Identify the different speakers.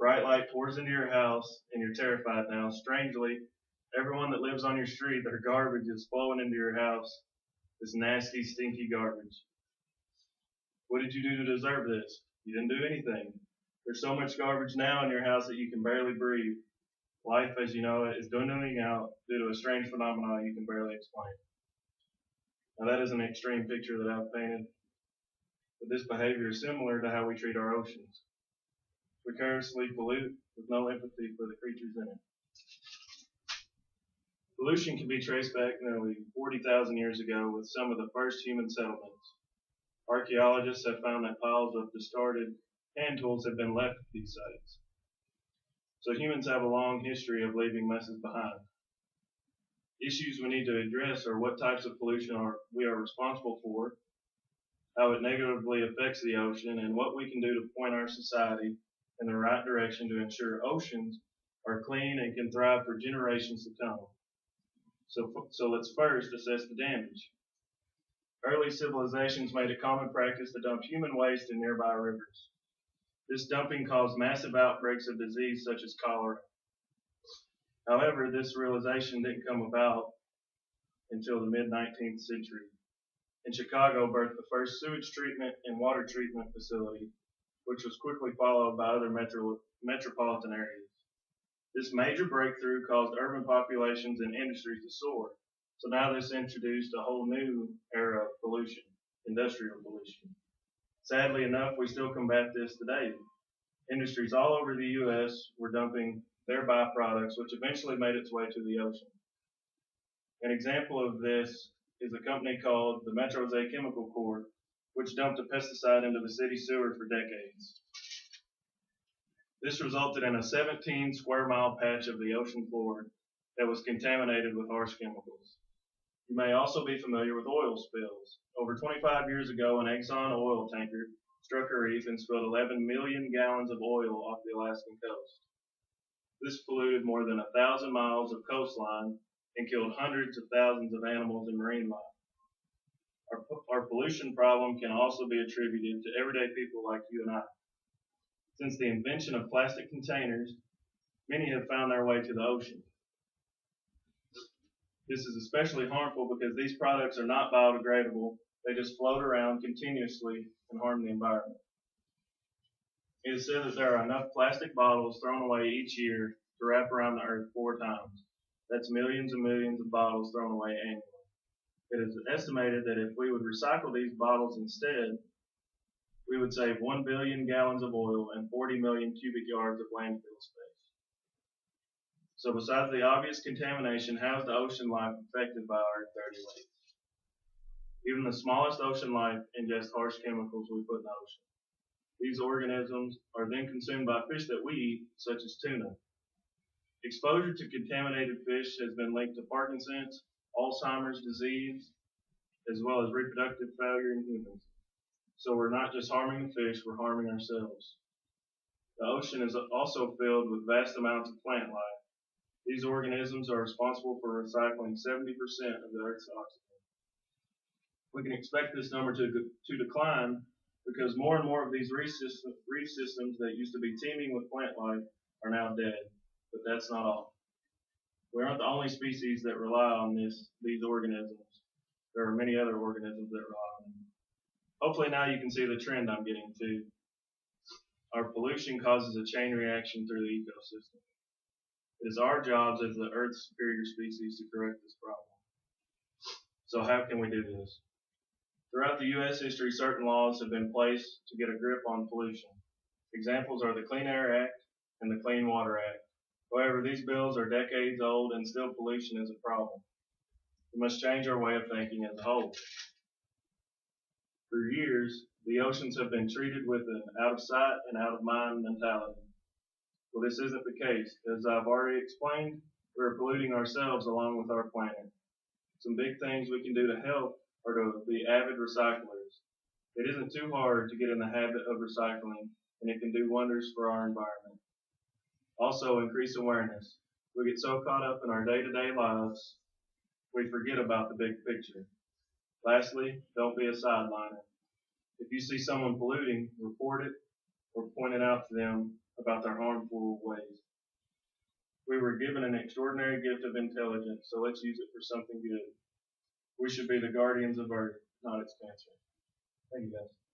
Speaker 1: bright light pours into your house and you're terrified now. Strangely, everyone that lives on your street, their garbage is flowing into your house. This nasty, stinky garbage. What did you do to deserve this? You didn't do anything. There's so much garbage now in your house that you can barely breathe. Life, as you know it, is dwindling out due to a strange phenomenon you can barely explain. Now that is an extreme picture that I've painted, but this behavior is similar to how we treat our oceans. We carelessly pollute with no empathy for the creatures in it. Pollution can be traced back nearly 40,000 years ago with some of the first human settlements. Archaeologists have found that piles of discarded hand tools have been left at these sites. So humans have a long history of leaving messes behind. Issues we need to address are what types of pollution we are responsible for, how it negatively affects the ocean, and what we can do to point our society in the right direction to ensure oceans are clean and can thrive for generations to come. So let's first assess the damage. Early civilizations made it common practice to dump human waste in nearby rivers. This dumping caused massive outbreaks of disease such as cholera. However, this realization didn't come about until the mid-19th century. In Chicago, birthed the first sewage treatment and water treatment facility, which was quickly followed by other metropolitan areas. This major breakthrough caused urban populations and industries to soar. So now this introduced a whole new era of pollution, industrial pollution. Sadly enough, we still combat this today. Industries all over the U.S. were dumping their byproducts, which eventually made its way to the ocean. An example of this is a company called the Metrose Chemical Corp, which dumped a pesticide into the city sewer for decades. This resulted in a 17 square mile patch of the ocean floor that was contaminated with harsh chemicals. You may also be familiar with oil spills. Over 25 years ago, an Exxon oil tanker struck a reef and spilled 11 million gallons of oil off the Alaskan coast. This polluted more than 1,000 miles of coastline and killed hundreds of thousands of animals and marine life. Our pollution problem can also be attributed to everyday people like you and I. Since the invention of plastic containers, many have found their way to the ocean. This is especially harmful because these products are not biodegradable. They just float around continuously and harm the environment. It is said that there are enough plastic bottles thrown away each year to wrap around the earth 4 times. That's millions and millions of bottles thrown away annually. It is estimated that if we would recycle these bottles instead, we would save 1 billion gallons of oil and 40 million cubic yards of landfill space. So besides the obvious contamination, how is the ocean life affected by our dirty waste? Even the smallest ocean life ingests harsh chemicals we put in the ocean. These organisms are then consumed by fish that we eat, such as tuna. Exposure to contaminated fish has been linked to Parkinson's, Alzheimer's disease, as well as reproductive failure in humans. So we're not just harming the fish, we're harming ourselves. The ocean is also filled with vast amounts of plant life. These organisms are responsible for recycling 70% of the Earth's oxygen. We can expect this number to decline because more and more of these reef systems that used to be teeming with plant life are now dead. But that's not all. We aren't the only species that rely on these organisms. There are many other organisms that rely on them. Hopefully now you can see the trend I'm getting to. Our pollution causes a chain reaction through the ecosystem. It is our jobs as the Earth's superior species to correct this problem. So how can we do this? Throughout the U.S. history, certain laws have been placed to get a grip on pollution. Examples are the Clean Air Act and the Clean Water Act. However, these bills are decades old and still pollution is a problem. We must change our way of thinking as a whole. For years, the oceans have been treated with an out of sight and out of mind mentality. Well, this isn't the case. As I've already explained, we're polluting ourselves along with our planet. Some big things we can do to help are to be avid recyclers. It isn't too hard to get in the habit of recycling, and it can do wonders for our environment. Also, increase awareness. We get so caught up in our day-to-day lives, we forget about the big picture. Lastly, don't be a sideliner. If you see someone polluting, report it or point it out to them about their harmful ways. We were given an extraordinary gift of intelligence, so let's use it for something good. We should be the guardians of Earth, not its cancer. Thank you, guys.